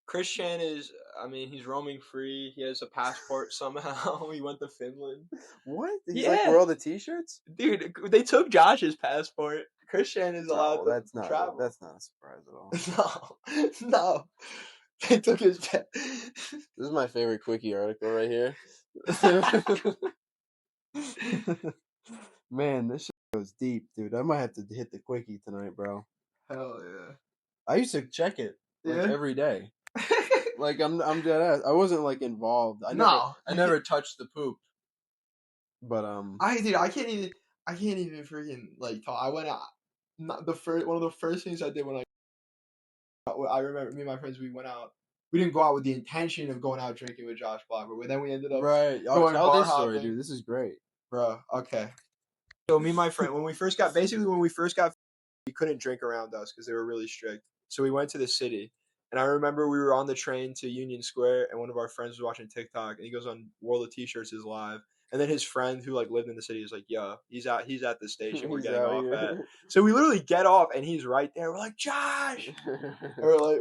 Christian is, I mean, he's roaming free. He has a passport somehow. He went to Finland. What? He's Yeah. like wear all the t-shirts? Dude, they took Josh's passport. Christian is allowed to travel. That's not a surprise at all. No. They took his. This is my favorite quickie article right here. Man, this shit goes deep, dude. I might have to hit the quickie tonight, bro. Hell yeah. I used to check it like Yeah? every day. Like I'm dead ass. I wasn't like involved. I never touched the poop. But I can't even freaking like talk. I went out. Not the first one of the first things I did when I remember me and my friends, we went out. We didn't go out with the intention of going out drinking with Josh Blocker, but then we ended up right. going Tell bar this story, hopping. dude. This is great. Bro, okay. So me and my friend, when we first got, we couldn't drink around us because they were really strict. So we went to the city, and I remember we were on the train to Union Square, and one of our friends was watching TikTok, and he goes on World of T-Shirts is live, and then his friend who like lived in the city is like, "Yo, he's at the station we're He's getting out off here. at." So we literally get off, and he's right there. We're like, "Josh," and we're like,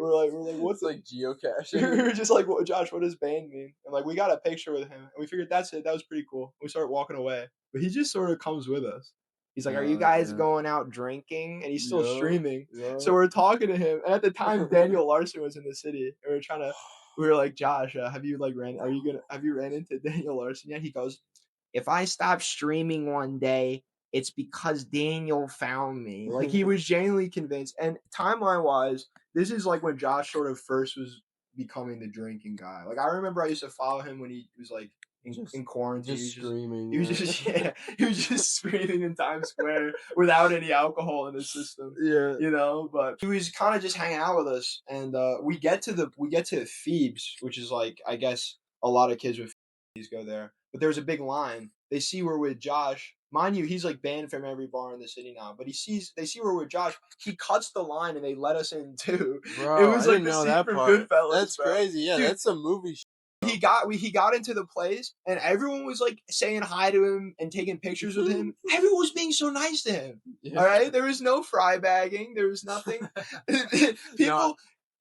"What's like geocaching?" we were just like, "What, Josh? What does band mean?" And like, we got a picture with him, and we figured that's it. That was pretty cool. We started walking away, but he just sort of comes with us. He's like, "Are you guys going out drinking?" And he's still streaming. So we're talking to him, and at the time, Daniel Larson was in the city, and we were like, "Josh, have you ran into Daniel Larson yet?" He goes, "If I stop streaming one day, it's because Daniel found me." Like, he was genuinely convinced. And timeline wise, this is like when Josh sort of first was becoming the drinking guy. Like, I remember I used to follow him when he was like in quarantine. Just screaming. He was just screaming in Times Square without any alcohol in his system. Yeah. You know, but he was kind of just hanging out with us, and we get to Thebes, which is like, I guess a lot of kids with Thebes go there. But there's a big line. They see we're with Josh. Mind you, he's like banned from every bar in the city now. But they see we're with Josh. He cuts the line and they let us in too. Bro, it was I like didn't the know scene that from part. Goodfellas. That's bro. crazy. Yeah, Dude, that's some movie shit. He got into the place and everyone was like saying hi to him and taking pictures with him. Everyone was being so nice to him. Yeah. All right, there was no fry bagging. There was nothing. People.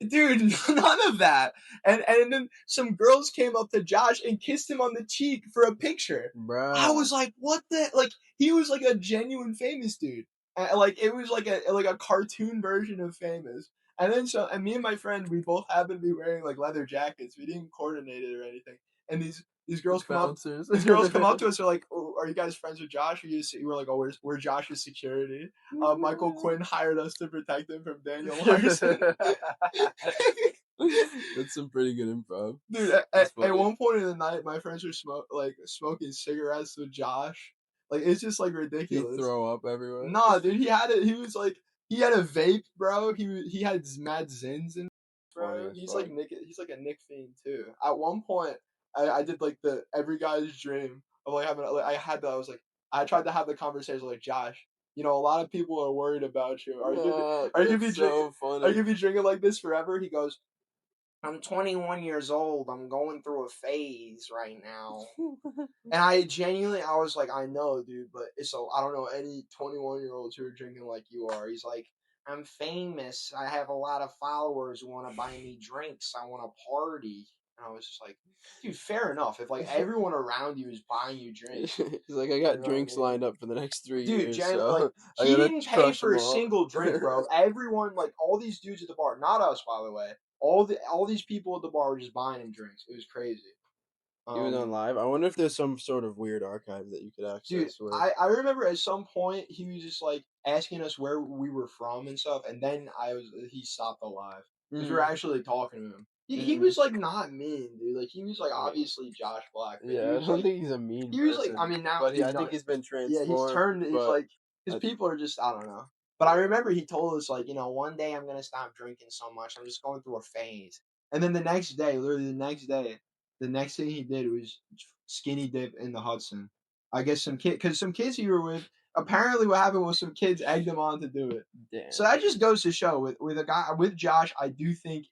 Dude, none of that. And then some girls came up to Josh and kissed him on the cheek for a picture. Bro. I was like, what the? Like, he was like a genuine famous dude. Like, it was like a cartoon version of famous. And then and me and my friend, we both happened to be wearing like leather jackets. We didn't coordinate it or anything. And these girls come up. These girls come up to us. They're like, "Oh, are you guys friends with Josh?" We're like, "Oh, we're Josh's security. Michael Quinn hired us to protect him from Daniel Larson." That's some pretty good improv. Dude, at one point in the night, my friends were smoking cigarettes with Josh. Like, it's just like ridiculous. He'd throw up everywhere. Nah, dude, he had it. He had a vape, bro. He had mad zins in, bro. He's like a Nick Fiend too. At one point, I did like the every guy's dream of like having. Like, I tried to have the conversation like, Josh, you know, a lot of people are worried about you. Are you gonna be drinking like this forever? He goes, I'm 21 years old. I'm going through a phase right now. And I was like, I know, dude, but I don't know any 21-year-olds who are drinking like you are. He's like, I'm famous. I have a lot of followers who want to buy me drinks. I want to party. And I was just like, dude, fair enough. If like everyone around you is buying you drinks, He's like, I got know drinks what I mean? lined up for the next 3 Dude, years. like I he gotta didn't pay crush for a 'em all. single drink, bro. Everyone, like all these dudes at the bar, not us, by the way. All these people at the bar were just buying him drinks. It was crazy. He was on live. I wonder if there's some sort of weird archive that you could Dude, access. Where I remember at some point he was just like asking us where we were from and stuff, and then he stopped the live because we were actually talking to him. He was like not mean, dude. Like he was like obviously Josh Black. But yeah, I don't think he's a mean he was person. like, I mean now, but dude, I think he's been transformed. yeah, he's turned. He's but like because people are just I don't know. But I remember he told us like one day I'm gonna stop drinking so much. I'm just going through a phase. And then the next day, literally the next thing he did was skinny dip in the Hudson. I guess some kids he were with. Apparently, what happened was some kids egged him on to do it. damn. So that just goes to show with a guy with Josh, I do think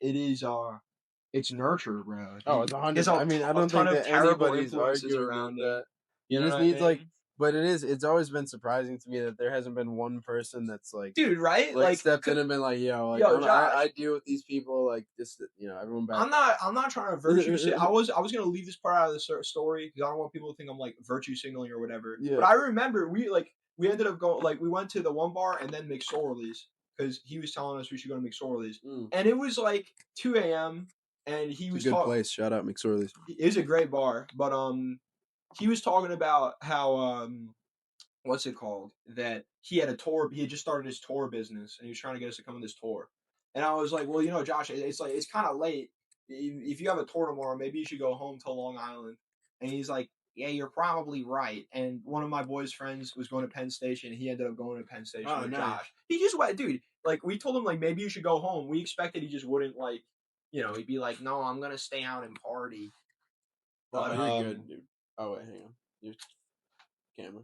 it's nurture, bro. Oh, it's 100. I mean, I a don't ton think of that terrible anybody's influences arguing around him. that. He You know just what I needs like, mean? but it's always been surprising to me that there hasn't been one person that's like, Dude, right? like stepped in and been like, yo, Josh, I deal with these people like this, everyone back. I'm not trying to virtue signal. I was gonna leave this part out of the story because I don't want people to think I'm like virtue signaling or whatever. Yeah. But I remember we ended up going we went to the one bar and then McSorley's because he was telling us we should go to McSorley's, and it was like 2 a.m. and he was a good place. Shout out McSorley's. It was a great bar, but he was talking about how what's it called? That he had just started his tour business and he was trying to get us to come on this tour. And I was like, well, Josh, it's like, it's kind of late. If you have a tour tomorrow, maybe you should go home to Long Island. And he's like, yeah, you're probably right. And one of my boy's friends was going to Penn Station. And he ended up going to Penn Station with Josh. He just went, dude, like we told him like, maybe you should go home. We expected he just wouldn't like, he'd be like, no, I'm going to stay out and party. But you're good, dude. Oh, wait, hang on. Your camera.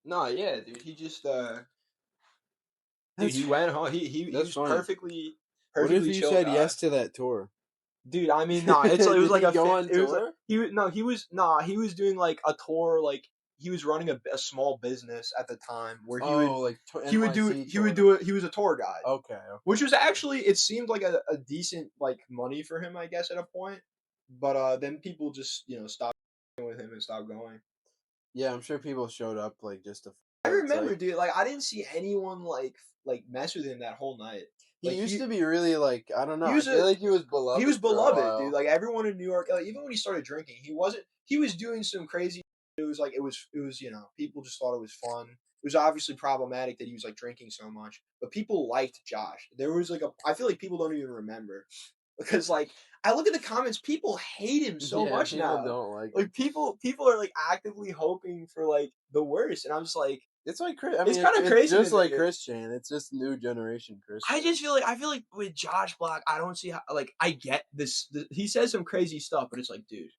No, yeah, dude. He just dude, he went home. He was perfectly What if you chill said guy. yes to that tour? Dude, I mean, no, it was like Did he go on tour? He was doing like a tour, like he was running a small business at the time where he was a tour guide. Okay. Which was actually, it seemed like a decent like money for him, I guess, at a point. But then people just stopped with him and stopped going. Yeah, I'm sure people showed up like just to. I remember, dude. Like, I didn't see anyone like mess with him that whole night. He used to be really like, I don't know. I feel like he was beloved. He was beloved, dude. Like everyone in New York, like, even when he started drinking, he was doing some crazy. It was people just thought it was fun. It was obviously problematic that he was like drinking so much, but people liked Josh. There was like I feel like people don't even remember because like I look at the comments, people hate him so much now. Don't like people are like actively hoping for like the worst, and I'm just like. It's like it's kind of crazy. Just like Christian, it's just new generation Christian. I feel like with Josh Black, I don't see how. Like, I get this. He says some crazy stuff, but it's like, dude.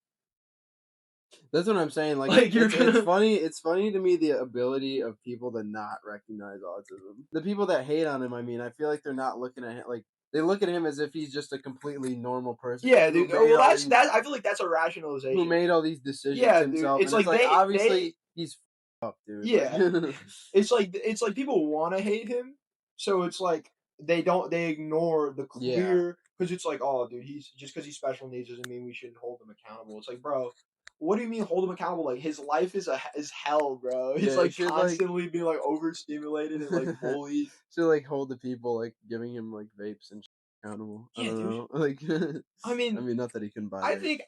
That's what I'm saying. Like it's funny. It's funny to me the ability of people to not recognize autism. The people that hate on him, I mean, I feel like they're not looking at him like they look at him as if he's just a completely normal person. Yeah, dude. Well, I feel like that's a rationalization. Who made all these decisions himself? Dude. It's like obviously he's up, dude. Yeah. it's like people want to hate him, so it's like they ignore the clear because it's like, oh, dude, he's just because he's special needs doesn't mean we shouldn't hold him accountable. It's like, bro, what do you mean hold him accountable? Like his life is hell, bro. He's like constantly being like overstimulated and like bullied. To like hold the people like giving him like vapes and accountable. I don't know. Like I mean not that he can buy. I think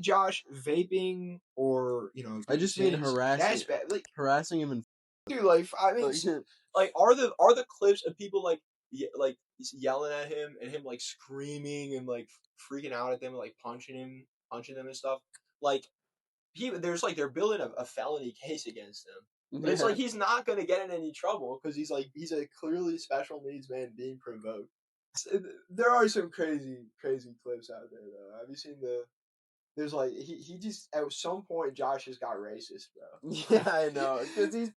Josh vaping or I just mean harassing. That's bad. Like harassing him and dude, like I mean, like are the clips of people like yelling at him and him like screaming and like freaking out at them and like punching them and stuff. Like they're building a felony case against him. But it's like he's not gonna get in any trouble because he's a clearly special needs man being provoked. There are some crazy clips out there though. Have you seen there's like he just at some point Josh just got racist, bro. Yeah, I know because he's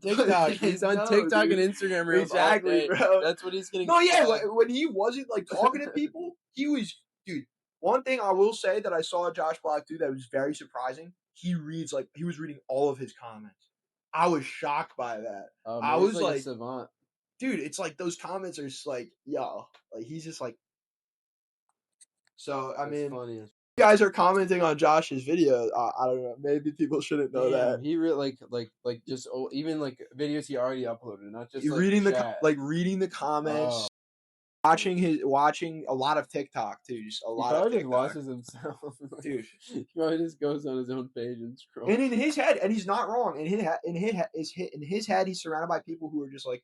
TikTok. He's on No, TikTok dude. and Instagram Reels Exactly, all day. bro. That's what he's getting. No, yeah, fed. when he wasn't like talking to people, he was, dude. One thing I will say that I saw Josh Black do that was very surprising. He was reading all of his comments. I was shocked by that. I He's was like a like, savant. dude, it's like those comments are just like, yo, like he's just like. So I That's mean, funny. you guys are commenting on Josh's video. I don't know. Maybe people shouldn't know that. He really like just even like videos he already uploaded, not just like reading chat. reading the comments, watching a lot of TikTok too. Just a He lot of probably just TikTok. watches himself, Dude. He probably just goes on his own page and scrolls. And in his head, and he's not wrong. In his head, he's surrounded by people who are just like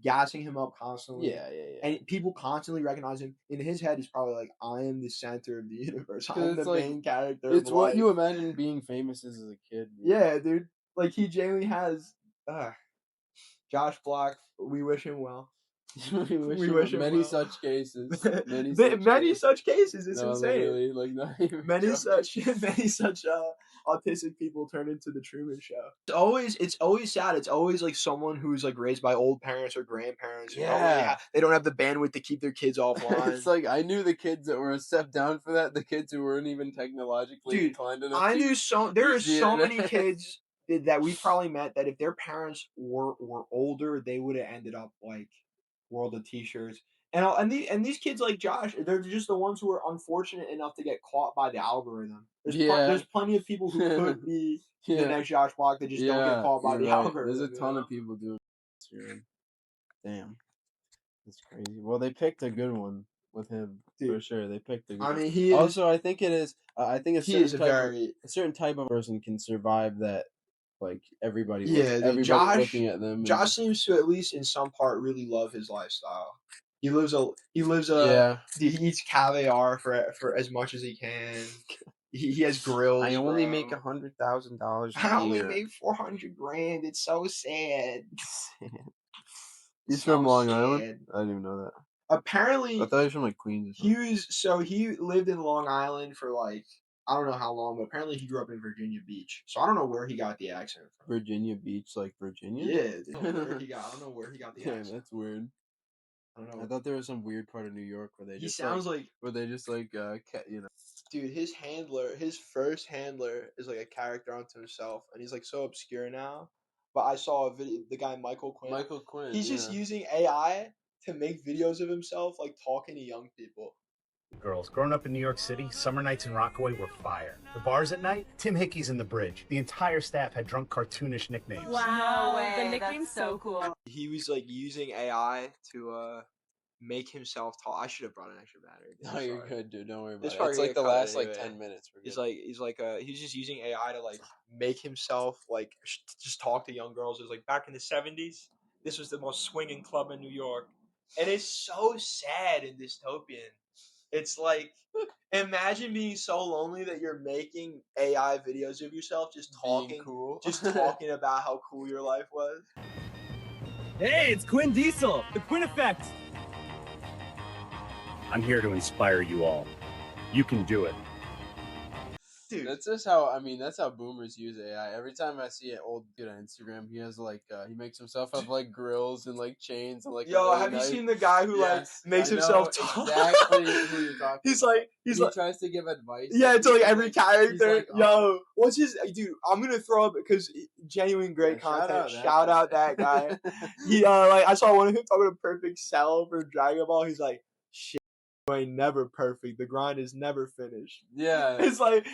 gassing him up constantly. Yeah. And people constantly recognize him. In his head, he's probably like, "I am the center of the universe. I'm it's the like- main character." It's of what life. you imagine being famous as a kid. Man. Yeah, dude. Like he genuinely has. Josh Black. We wish him well. we wish him many well. such cases. Many such cases. It's no, insane. literally, like not even Many joking. such autistic people turn into the Truman Show. It's always sad. It's always like someone who's like raised by old parents or grandparents. Yeah. They don't have the bandwidth to keep their kids offline. It's like I knew the kids that were a step down for that. The kids who weren't even technologically inclined enough. I knew there are use the so internet. many kids that we probably met that if their parents were older, they would have ended up like World of T-shirts. And these kids like Josh, they're just the ones who are unfortunate enough to get caught by the algorithm. There's plenty of people who could be the next Josh Block that just don't get caught by the algorithm. There's a ton of people doing this. Damn, that's crazy. Well, they picked a good one with him for sure. They picked a good. I mean, he is, also. I think it is. I think a certain type of person can survive that. Like everybody looking at them. Josh seems to at least in some part really love his lifestyle. He lives he eats caviar for as much as he can. He has grills. I only make $100,000. I only make $400,000. It's so sad. He's from Long Island. I didn't even know that. Apparently, I thought he was from like Queens. He lived in Long Island for like I don't know how long, but apparently he grew up in Virginia Beach. So I don't know where he got the accent from. Virginia Beach, like Virginia? Yeah, I don't know where he got the accent. That's weird. I don't know. I thought there was some weird part of New York where they He sounds like Dude, his first handler is like a character unto himself, and he's like so obscure now. But I saw a video, the guy Michael Quinn. He's just using AI to make videos of himself, like talking to young people. Girls, growing up in New York City, summer nights in Rockaway were fire. The bars at night, Tim Hickey's in the Bridge. The entire staff had drunk, cartoonish nicknames. Wow, no way. The nickname's so cool. He was like using AI to make himself talk. I should have brought an extra battery. No, you're good, dude. Don't worry about This it. part It's you're like the gonna cut last it like anyway. 10 minutes. He's just using AI to like make himself like just talk to young girls. It was like back in the 70s. This was the most swinging club in New York, and it's so sad and dystopian. It's like imagine being so lonely that you're making AI videos of yourself, just talking, just talking about how cool your life was. Hey, it's Quinn Diesel, the Quinn Effect. I'm here to inspire you all. You can do it. Dude, that's how boomers use AI. Every time I see an old dude on Instagram, he has like he makes himself have like grills and like chains and like. Have you seen the guy who makes himself talk? Exactly who you're talking. He tries to give advice. Yeah, to like every character. Like, oh. What's his dude? I'm gonna throw up because genuine great content. Shout out that guy. He I saw one of him talking to Perfect Cell for Dragon Ball. He's like, shit. Ain't never perfect. The grind is never finished. Yeah, it's like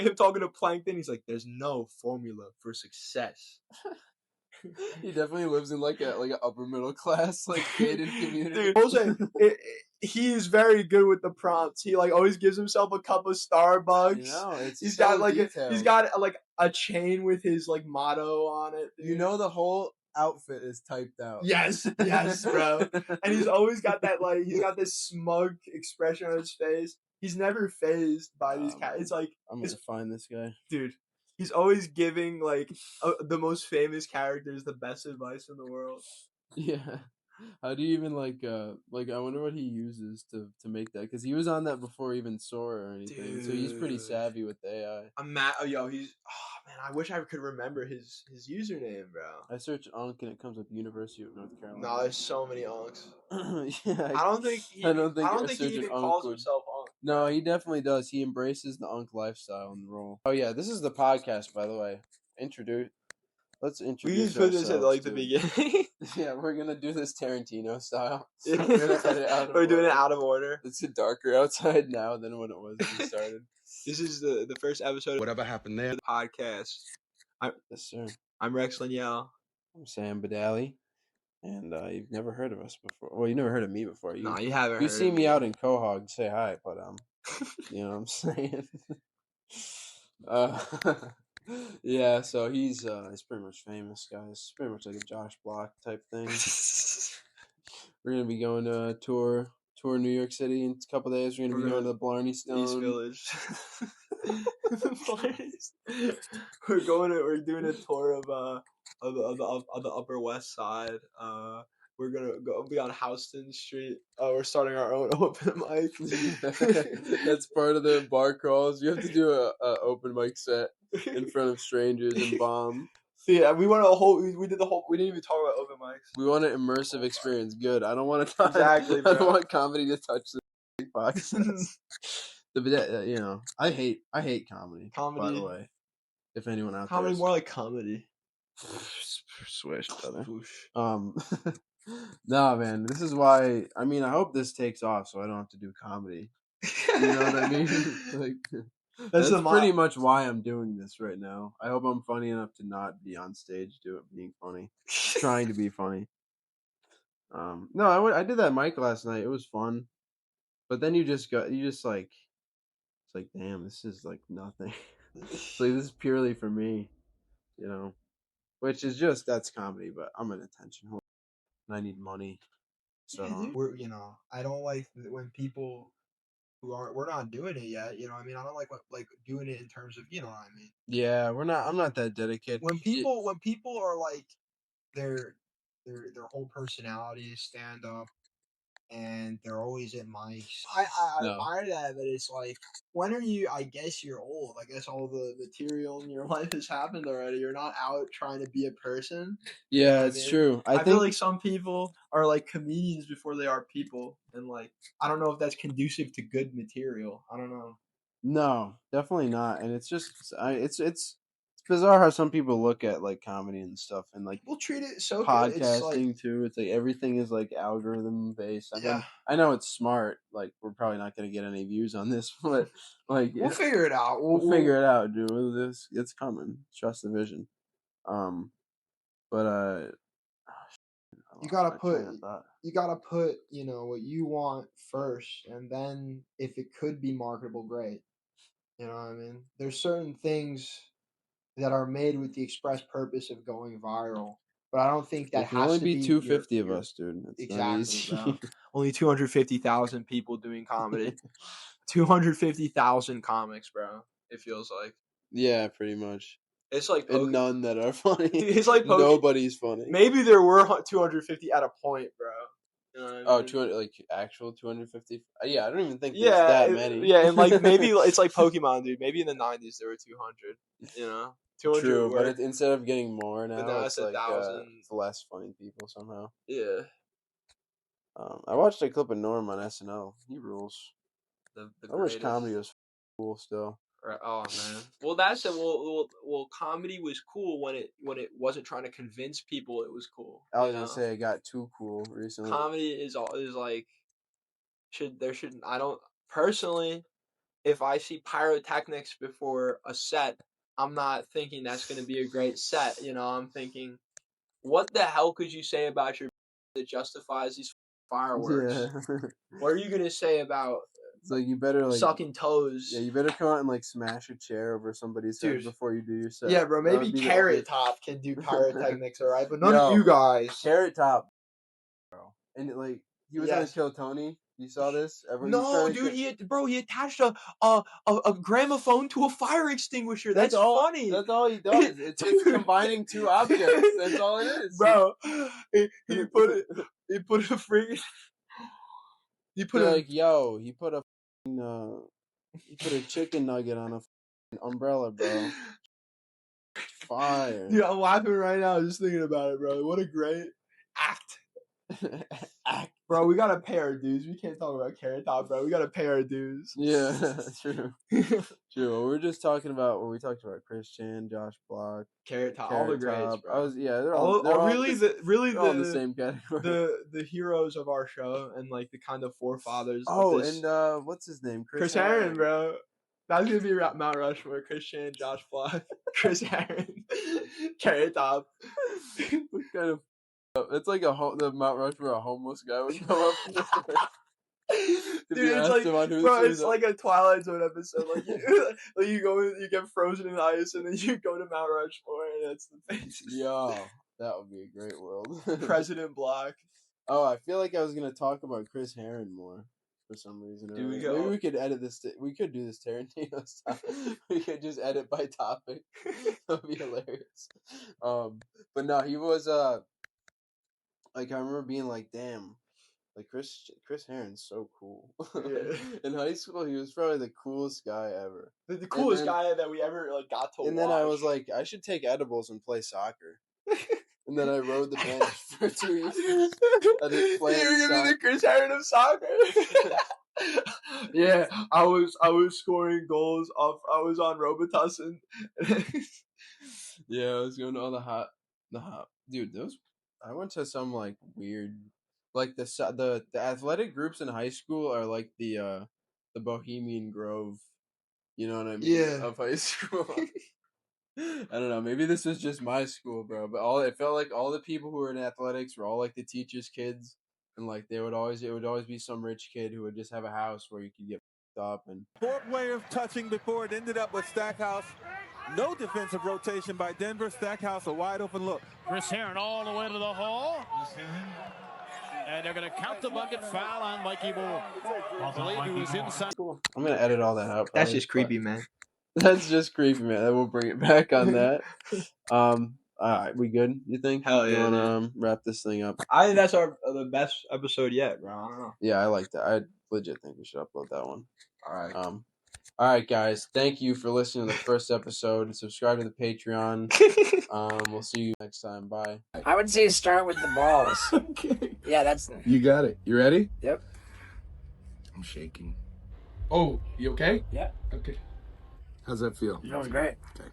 him talking to Plankton. He's like, "There's no formula for success." He definitely lives in like an upper middle class like gated community. Dude, Jose, he is very good with the prompts. He like always gives himself a cup of Starbucks. He's got a chain with his like motto on it. Dude. The whole outfit is typed out. Yes, bro. And he's always got that he's got this smug expression on his face. He's never phased by these cats. It's like I'm gonna find this guy, dude. He's always giving the most famous characters the best advice in the world. Yeah. How do you even like? I wonder what he uses to make that, because he was on that before even Sora or anything. So he's pretty Dude. savvy with the AI. I'm mad. Oh, yo, he's. Oh man, I wish I could remember his username, bro. I search Unk and it comes up University of North Carolina. No, there's so many unks. Yeah, I don't think he. I don't think he Sergeant even Unk calls would. himself Unk. No, he definitely does. He embraces the Unk lifestyle and role. Oh yeah, this is the podcast, by the way. Let's We introduce can put this at ourselves, like the dude. beginning. Yeah, we're gonna do this Tarantino style. So Yeah. we're gonna edit out of We're doing it order. out of order. It's darker outside now than when it was when we started. This is the first episode of Whatever happened there? the podcast. Yes, sir. I'm Rex Linnell. I'm Sam Badali, and you've never heard of us before. Well, you never heard of me before. No, you haven't. You heard see of me out in Quahog, say hi, but you know what I'm saying. Yeah, so he's pretty much famous, guys. Pretty much like a Josh Block type thing. We're gonna be going to tour New York City in a couple days. We're gonna be going to the Blarney Stone. East Village. We're doing a tour of the Upper West Side. We're gonna be on Houston Street. We're starting our own open mic. That's part of the bar crawls. You have to do a open mic set in front of strangers and bomb. Yeah, we went we did the whole. We didn't even talk about open mics. We want an immersive experience. Good. I don't want to touch. Exactly, bro. I don't want comedy to touch the podcast. You know, I hate comedy. Comedy. By the way, if anyone out Comedy there, more like comedy. Swish, brother. Swoosh. No, man. This is why. I mean, I hope this takes off, so I don't have to do comedy. You know what I mean? Like, that's pretty much why I'm doing this right now. I hope I'm funny enough to not be on stage being funny, trying to be funny. No, I did that mic last night. It was fun, but then it's like, damn, this is like nothing. It's like, this is purely for me, you know, which is that's comedy. But I'm an attention whore, and I need money. So I don't like when people who aren't. We're not doing it yet. You know what I mean? I don't like doing it in terms of, you know what I mean. Yeah, I'm not that dedicated. When people are like their whole personality is stand up, and they're always at mics. I admire that, but it's like, when are you? I guess you're old. I guess all the material in your life has happened already. You're not out trying to be a person. Yeah, it's true. I feel like some people are like comedians before they are people, and like, I don't know if that's conducive to good material. I don't know. No, definitely not. And it's just it's bizarre how some people look at like comedy and stuff, and like we'll treat it so podcasting too. It's like everything is like algorithm based. I mean, I know it's smart. Like, we're probably not going to get any views on this, but like, we'll figure it out. We'll figure it out, dude. It's coming. Trust the vision. But you gotta put what you want first, and then if it could be marketable, great. You know what I mean? There's certain things that are made with the express purpose of going viral, but I don't think that there can has only to be 250 of us, dude. It's exactly, bro. Only 250,000 people doing comedy. 250,000 comics, bro. It feels like. Yeah, pretty much. It's like and none that are funny. It's like nobody's funny. Maybe there were 250 at a point, bro. You know what I mean? Oh, 200, like actual 250. Yeah, I don't even think there's that many. Yeah, and like maybe it's like Pokemon, dude. Maybe in the 90s there were 200. You know, 200. True, but instead of getting more now, it's like 1,000. It's less funny people somehow. Yeah. I watched a clip of Norm on SNL. He rules. I wish comedy was cool still. Oh man. Well, that's it. Well, comedy was cool when it wasn't trying to convince people it was cool. I was gonna say it got too cool recently. Comedy is like I don't personally. If I see pyrotechnics before a set, I'm not thinking that's gonna be a great set. You know, I'm thinking, what the hell could you say about your that justifies these fireworks? Yeah. What are you gonna say about? It's like, you better like sucking toes. Yeah, you better come out and like smash a chair over somebody's head before you do your set. Yeah, bro. Maybe Carrot Top can do pyrotechnics, alright, but none of you guys. Carrot Top, bro, and like he was gonna kill Tony. You saw this? No, dude. He attached a gramophone to a fire extinguisher. That's funny. That's all he does. It's combining two objects. That's all it is, bro. He put put a freaking. He put They're a. like, yo, he put a chicken nugget on a umbrella, bro. Fire. Dude, I'm laughing right now just thinking about it, bro. What a great act. Bro, we gotta pay our dues. We can't talk about Carrot Top, bro. We gotta pay our dues. Yeah, true. True. Well, we're just talking about when we talked about Chris Chan, Josh Block, Carrot Top, all the greats, bro. They're all really the in the same category. The heroes of our show and like the kind of forefathers. Oh, of this. and what's his name? Chris Herren, bro. That's gonna be Mount Rushmore. Chris Chan, Josh Block, Chris Herren, Carrot Top. What kind of? It's like the Mount Rushmore a homeless guy would come up. Dude, it's like, bro, it's like a Twilight Zone episode. Like you go, you get frozen in ice, and then you go to Mount Rushmore, and that's the thing. Yo, that would be a great world. President Block. Oh, I feel like I was gonna talk about Chris Herren more for some reason. Maybe we could edit this. We could do this Tarantino style. We could just edit by topic. That'd be hilarious. But no, he was like I remember being like, damn. Like Chris Herren's so cool. Yeah. In high school, he was probably the coolest guy ever. The coolest guy that we ever like got to. And then I was like, I should take edibles and play soccer. And then I rode the bench for 2 years. I didn't play. You were gonna be the Chris Herren of soccer. Yeah, I was scoring goals off. I was on Robitussin. Yeah, I was going to all the hot. Dude, I went to some like weird. Like the athletic groups in high school are like the Bohemian Grove, you know what I mean? Yeah. Of high school. I don't know. Maybe this was just my school, bro. But it felt like all the people who were in athletics were all like the teachers' kids, and like it would always be some rich kid who would just have a house where you could get up and. Four players touching before it ended up with Stackhouse. No defensive rotation by Denver. Stackhouse a wide open look. Chris Herren all the way to the hole. And they're going to count the bucket foul on Mikey Moore. I believe he was inside. Cool. I'm going to edit all that out. That's just creepy, man. That's just creepy, man. We'll bring it back on that. All right, we good? You think? Hell yeah. You want to wrap this thing up? I think that's the best episode yet, bro. I don't know. Yeah, I like that. I legit think we should upload that one. All right. All right, guys. Thank you for listening to the first episode. Subscribe to the Patreon. We'll see you next time. Bye. I would say start with the balls. Okay. Yeah, that's. You got it. You ready? Yep. I'm shaking. Oh, you okay? Yeah. Okay. How's that feel? That was great. Okay.